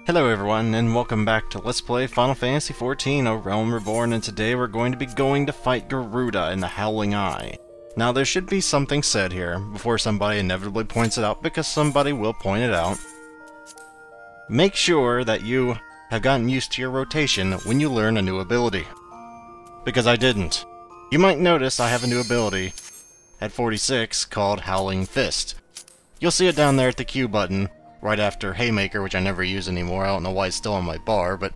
Hello everyone, and welcome back to Let's Play Final Fantasy XIV, A Realm Reborn, and today we're going to be going to fight Garuda in the Howling Eye. Now there should be something said here, before somebody inevitably points it out, because somebody will point it out. Make sure that you have gotten used to your rotation when you learn a new ability. Because I didn't. You might notice I have a new ability at 46 called Howling Fist. You'll see it down there at the Q button, right after Haymaker, which I never use anymore. I don't know why it's still on my bar, but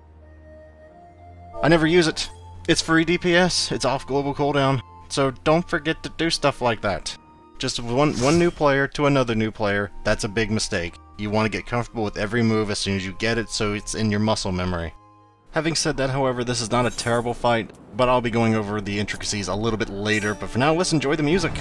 I never use it. It's free DPS, it's off global cooldown, so don't forget to do stuff like that. Just one new player to another new player, that's a big mistake. You want to get comfortable with every move as soon as you get it, so it's in your muscle memory. Having said that, however, this is not a terrible fight, but I'll be going over the intricacies a little bit later, but for now, let's enjoy the music.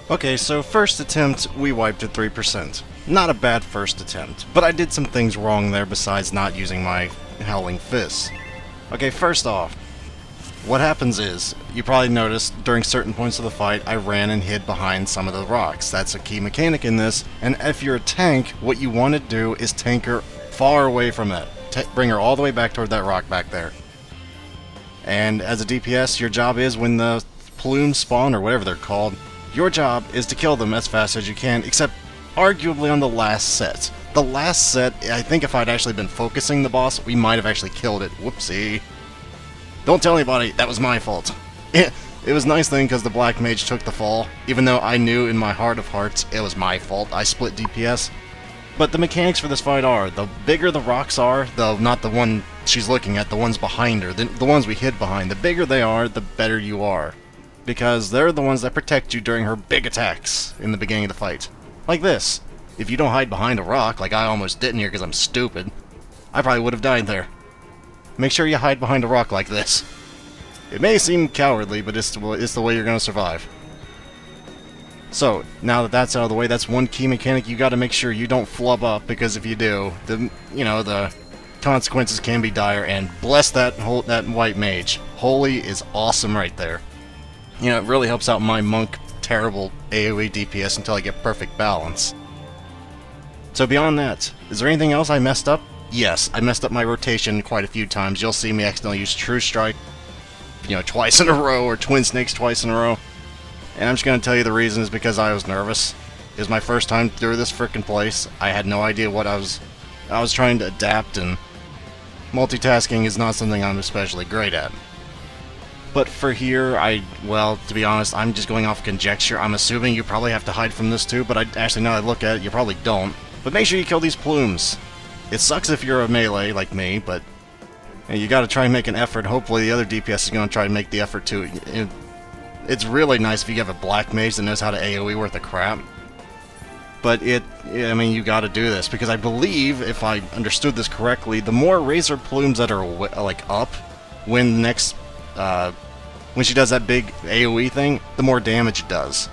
Okay, so first attempt, we wiped at 3%. Not a bad first attempt, but I did some things wrong there besides not using my Howling Fists. Okay, first off, what happens is, you probably noticed during certain points of the fight, I ran and hid behind some of the rocks. That's a key mechanic in this, and if you're a tank, what you want to do is tank her far away from it. Bring her all the way back toward that rock back there. And as a DPS, your job is, when the plumes spawn, or whatever they're called, your job is to kill them as fast as you can, except arguably on the last set. The last set, I think if I'd actually been focusing the boss, we might have actually killed it. Whoopsie. Don't tell anybody, that was my fault. It was a nice thing because the Black Mage took the fall, even though I knew in my heart of hearts it was my fault. I split DPS. But the mechanics for this fight are, the bigger the rocks are, though not the one she's looking at, the ones behind her, the ones we hid behind, the bigger they are, the better you are. Because they're the ones that protect you during her big attacks in the beginning of the fight. Like this. If you don't hide behind a rock, like I almost didn't here because I'm stupid, I probably would have died there. Make sure you hide behind a rock like this. It may seem cowardly, but it's the way you're going to survive. So, now that that's out of the way, that's one key mechanic. You got to make sure you don't flub up, because if you do, the consequences can be dire, and bless that white mage. Holy is awesome right there. You know, it really helps out my monk terrible AoE DPS until I get perfect balance. So beyond that, is there anything else I messed up? Yes, I messed up my rotation quite a few times. You'll see me accidentally use True Strike, twice in a row, or Twin Snakes twice in a row. And I'm just going to tell you the reason is because I was nervous. It was my first time through this frickin' place. I had no idea what I was trying to adapt, and multitasking is not something I'm especially great at. But for here, well, to be honest, I'm just going off conjecture. I'm assuming you probably have to hide from this too, but actually, now that I look at it, you probably don't. But make sure you kill these plumes. It sucks if you're a melee like me, but you gotta try and make an effort. Hopefully the other DPS is gonna try and make the effort too. It's really nice if you have a black mage that knows how to AoE worth a crap. But I mean, you gotta do this, because I believe, if I understood this correctly, the more razor plumes that are, like, up, when she does that big AoE thing, the more damage it does.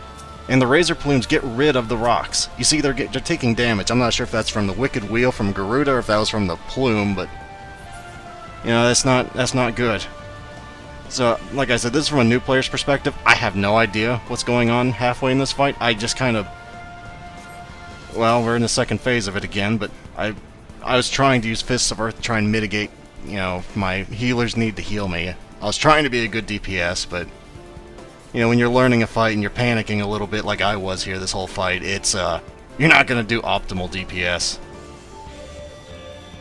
And the razor plumes get rid of the rocks. You see, they're taking damage. I'm not sure if that's from the Wicked Wheel from Garuda, or if that was from the plume, but that's not good. So, like I said, this is from a new player's perspective. I have no idea what's going on halfway in this fight. I just kind of... Well, we're in the second phase of it again, but I was trying to use Fists of Earth to try and mitigate, my healers need to heal me. I was trying to be a good DPS, but, when you're learning a fight and you're panicking a little bit like I was here this whole fight, it's, you're not going to do optimal DPS.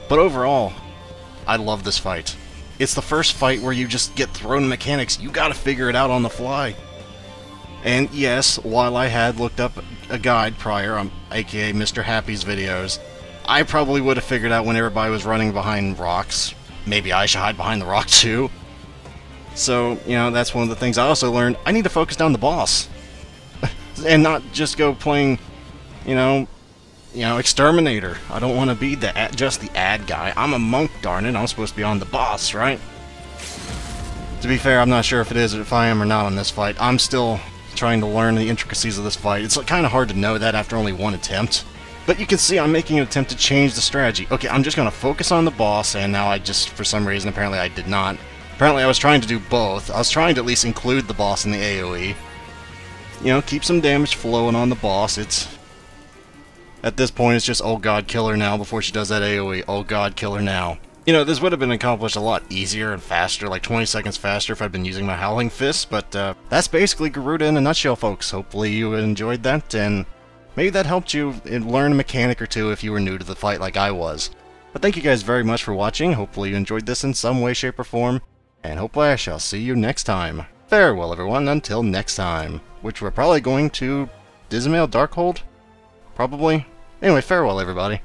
But overall, I love this fight. It's the first fight where you just get thrown mechanics. You gotta figure it out on the fly. And yes, while I had looked up a guide prior, aka Mr. Happy's videos, I probably would have figured out when everybody was running behind rocks. Maybe I should hide behind the rock too. So, that's one of the things I also learned. I need to focus down the boss. And not just go playing, Exterminator. I don't want to be just the ad guy. I'm a monk, darn it. I'm supposed to be on the boss, right? To be fair, I'm not sure if I am or not on this fight. I'm still trying to learn the intricacies of this fight. It's kind of hard to know that after only one attempt. But you can see I'm making an attempt to change the strategy. Okay, I'm just going to focus on the boss, and now for some reason, apparently I did not. Apparently I was trying to do both. I was trying to at least include the boss in the AoE. Keep some damage flowing on the boss. At this point, it's just, oh god, kill her now before she does that AoE. Oh god, kill her now. This would have been accomplished a lot easier and faster, like 20 seconds faster if I'd been using my Howling Fists, but that's basically Garuda in a nutshell, folks. Hopefully you enjoyed that, and maybe that helped you learn a mechanic or two if you were new to the fight like I was. But thank you guys very much for watching. Hopefully you enjoyed this in some way, shape, or form, and hopefully I shall see you next time. Farewell, everyone, until next time, which we're probably going to Dismail Darkhold? Probably. Anyway, farewell, everybody.